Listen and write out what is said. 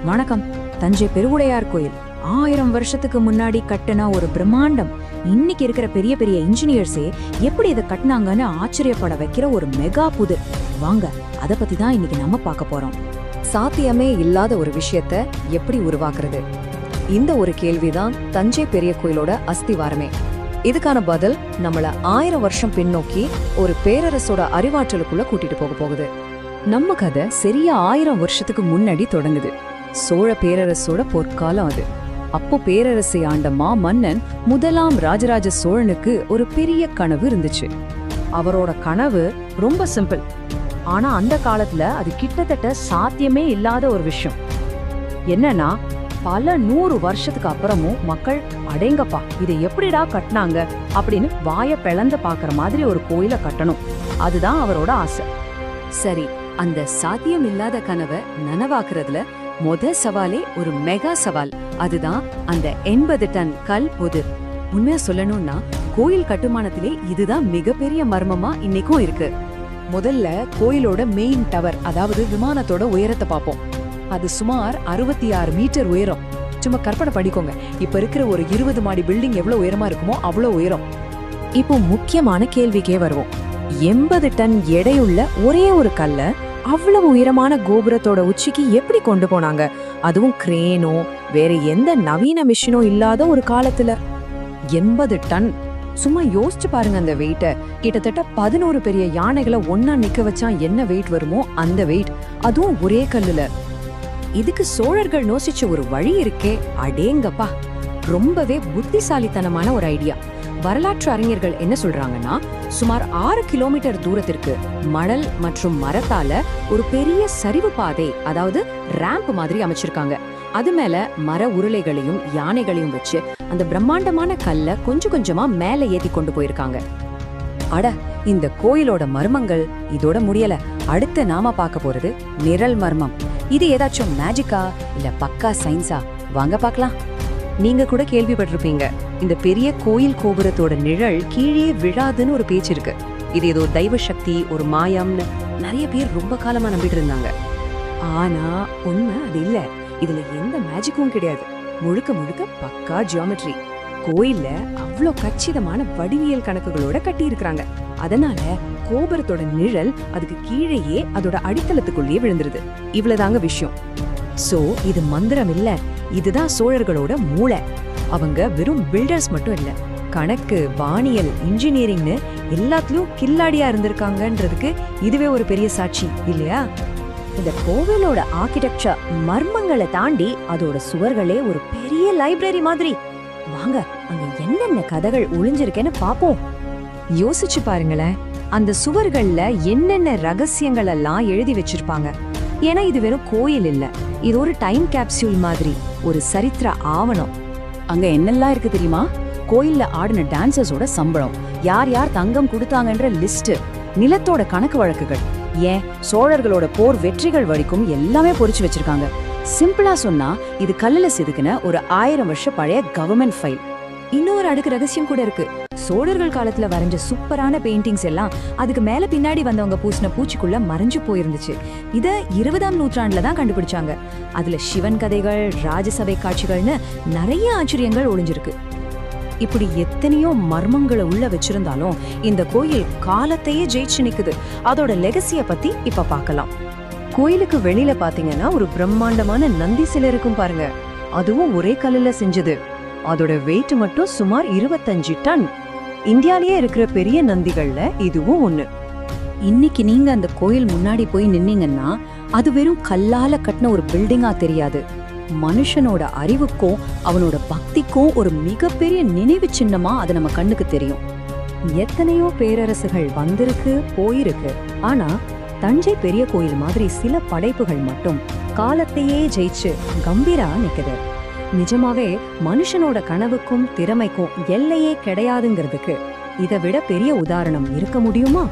வணக்கம். தஞ்சை பெருவுடையார் கோயில் 1000 வருஷத்துக்கு முன்னாடி கட்டின ஒரு பிரம்மாண்டம். இன்னைக்கு இருக்கிற பெரிய பெரிய இன்ஜினியர்ஸே எப்படி இதை கட்டினாங்கன்னு ஆச்சரியப்பட வைக்கிற ஒரு மெகா புதிர். வாங்க, அத பத்தி தான் இன்னைக்கு நம்ம பார்க்க போறோம். சாத்தியமே இல்லாத ஒரு விஷயத்த எப்படி உருவாக்குறது? இந்த ஒரு கேள்விதான் தஞ்சை பெரிய கோயிலோட அஸ்திவாரமே. இதுக்கான பதில் நம்மள 1000 வருஷம் பின்னோக்கி ஒரு பேரரசோட அறிவாற்றலுக்குள்ள கூட்டிட்டு போக போகுது. நம்ம கதை சரியா 1000 வருஷத்துக்கு முன்னாடி தொடங்குது. சோழ பேரரசோட பொற்காலம் அது. அப்போ பேரரசை ஆண்ட மன்னன் முதலாம் ராஜராஜ சோழனுக்கு ஒரு பெரிய கனவு இருந்துச்சு. அவரோட கனவு ரொம்ப சிம்பிள், ஆனா அந்த காலத்துல அது கிட்டத்தட்ட சாத்தியமே இல்லாத ஒரு விஷயம். என்னன்னா, பல 100 வருஷத்துக்கு அப்புறமும் மக்கள் அடேங்கப்பா இதை எப்படிடா கட்டினாங்க அப்படின்னு வாய பிளந்து பாக்குற மாதிரி ஒரு கோயிலை கட்டணும். அதுதான் அவரோட ஆசை. சரி, அந்த சாத்தியம் இல்லாத கனவை நனவாக்குறதுல சவாலே ஒரு மெகா சவால். அதுதான் அந்த 80 டன் கல் புதிர். உண்மையா சொல்லணும்னா கோயில் கட்டுமானத்திலே இதுதான் மிகப்பெரிய மர்மமா இன்னைக்கும் இருக்கு. முதல்ல கோயிலோட மெயின் டவர், அதாவது விமானத்தோட உயரத்தை பார்ப்போம். அது சுமார் 66 மீட்டர் உயரம். சும்மா கற்பனை பண்ணிக்கோங்க, இப்ப இருக்கிற ஒரு 20 மாடி பில்டிங் எவ்வளவு உயரமா இருக்குமோ அவ்வளவு உயரம். இப்போ முக்கியமான கேள்விக்கே வருவோம். 80 டன் எடையுள்ள ஒரே ஒரு கல்ல அவ்வளவு உயரமான கோபுரத்தோட உச்சிக்கு எப்படி கொண்டு போனாங்க? அதுவும் கிரேனோ வேற எந்த நவீன மிஷினோ இல்லாத ஒரு காலத்துல. 80 டன், சும்மா யோசிச்சு பாருங்க அந்த வெயிட்ட. கிட்டத்தட்ட 11 பெரிய யானைகளை ஒன்னா நிக்க வச்சா என்ன வெயிட் வருமோ அந்த வெயிட், அதுவும் ஒரே கல்லுல. இதுக்கு சோழர்கள் யோசிச்ச ஒரு வழி இருக்கே, அடேங்கப்பா, ரொம்பவே புத்திசாலித்தனமான ஒரு ஐடியா. வரலாற்று அறிஞர்கள் என்ன சொல்றாங்கன்னா, சுமார் 6 கிலோமீட்டர் தூரத்திற்கு மணல் மற்றும் மரத்தால ஒரு பெரிய சரிவு பாதை, அதாவது ரேம்ப் மாதிரி அமைச்சிருக்காங்க. அது மேல மர உருளைகளையும் யானைகளையும் வச்சு அந்த பிரம்மாண்டமான கல்ல கொஞ்சம் கொஞ்சமா மேல ஏத்தி கொண்டு போயிருக்காங்க. அட, இந்த கோயிலோட மர்மங்கள் இதோட முடியல. அடுத்து நாம பார்க்க போறது நிழல் மர்மம். இது ஏதாச்சும் மேஜிக்கா இல்ல பக்கா சயின்ஸா? வாங்க பார்க்கலாம். நீங்க கூட கேள்விப்பட்டிருப்பீங்க, இந்த பெரிய கோயில் கோபுரத்தோட நிழல் கீழே விழாதுன்னு ஒரு பேச்சு இருக்கு. இது ஏதோ தெய்வ சக்தி, ஒரு மாயம்னு நிறைய பேர் ரொம்ப காலமா நம்பிட்டு இருந்தாங்க. ஆனா உண்மை அது இல்ல. இதுல எந்த மேஜிக்கும் கிடையாது. முழுக்க முழுக்க பக்கா ஜியோமெட்ரி. கோயில்ல அவ்வளோ கச்சிதமான வடிவியல் கணக்குகளோட கட்டி இருக்கிறாங்க. அதனால கோபுரத்தோட நிழல் அதுக்கு கீழேயே அதோட அடித்தளத்துக்குள்ளேயே விழுந்துருது. இவ்வளவுதாங்க விஷயம். சோ இது மந்திரம் இல்ல, இதுதான் சோழர்களோட மூளை. அவங்க வெறும் பில்டர்ஸ் மட்டும் இல்ல, கணக்கு, வானியல், இன்ஜினியரிங்னு எல்லாத்துலயும் கில்லாடியா இருந்திருக்காங்கன்றதுக்கு இதுவே ஒரு பெரிய சாட்சி இல்லையா? இந்த கோவிலோட ஆர்கிடெக்சர் மர்மங்களை தாண்டி அதோட சுவர்களே ஒரு பெரிய லைப்ரரி மாதிரி. வாங்க, அங்க என்னென்ன கதைகள் ஒளிஞ்சிருக்கேன்னு பாப்போம். யோசிச்சு பாருங்களேன், அந்த சுவர்கள்ல என்னென்ன ரகசியங்கள் எல்லாம் எழுதி வச்சிருப்பாங்க. ஏன்னா இது வெறும் கோயில் இல்ல, இது ஒரு டைம் கேப்சூல் மாதிரி, ஒரு சரித்திர ஆவணம். அங்க என்னெல்லாம் இருக்கு தெரியுமா? கோயில்ல ஆடின டான்சர்ஸோட சம்பளம், யார் யார் தங்கம் கொடுத்தாங்கன்ற லிஸ்ட், நிலத்தோட கணக்கு வழக்குகள், ஏன் சோழர்களோட போர் வெற்றிகள் வரைக்கும் எல்லாமே பொறிச்சு வச்சிருக்காங்க. சிம்பிளா சொன்னா இது கல்லுல செதுக்கின ஒரு 1000 வருஷ பழைய கவர்மெண்ட் ஃபைல். இன்னொரு அடுக்கு ரகசியம் கூட இருக்கு. சோழர்கள் காலத்துல வரைஞ்ச சூப்பரான பெயிண்டிங்ஸ் எல்லாம் அதுக்கு மேல பின்னாடி வந்தவங்க பூசின பூச்சிக்குள்ள மறைஞ்சு போயிருந்துச்சு. இத 20ஆம் நூற்றாண்டுல தான் கண்டுபிடிச்சாங்க. அதுல சிவன் கதைகள், ராஜசபை காட்சிகள்னு நிறைய ஆச்சரியங்கள் ஒளிஞ்சிருக்கு. இப்படி எத்தனையோ மர்மங்களை உள்ள வச்சிருந்தாலும் இந்த கோயில் காலத்தையே ஜெயிச்சு நிக்குது. அதோட லெகசிய பத்தி இப்ப பார்க்கலாம். கோயிலுக்கு வெளியில பாத்தீங்கன்னா ஒரு பிரம்மாண்டமான நந்தி சிலை இருக்கும் பாருங்க. அதுவும் ஒரே கல்லுல செஞ்சது. அதோட வெயிட் மட்டும் சுமார் 25 டன். இந்தியாலேயே இருக்கிற பெரிய நந்திகள்ல இதுவும் ஒண்ணு. இன்னைக்கு நீங்க அந்த கோயில் முன்னாடி போய் நின்னீங்கன்னா அது வெறும் கல்லால கட்டின ஒரு பில்டிங்கா தெரியாது. மனுஷனோட அறிவுக்கும் அவனோட பக்திக்கும் ஒரு மிகப்பெரிய நினைவு சின்னமா அது நம்ம கண்ணுக்கு தெரியும். எத்தனையோ பேரரசுகள் வந்திருக்கு, போயிருக்கு. ஆனா தஞ்சை பெரிய கோயில் மாதிரி சில படைப்புகள் மட்டும் காலத்தையே ஜெயிச்சு கம்பீரா நிக்குது. நிஜமாவே மனுஷனோட கனவுக்கும் திறமைக்கும் எல்லையே கிடையாதுங்கிறதுக்கு இதை விட பெரிய உதாரணம் இருக்க முடியுமா?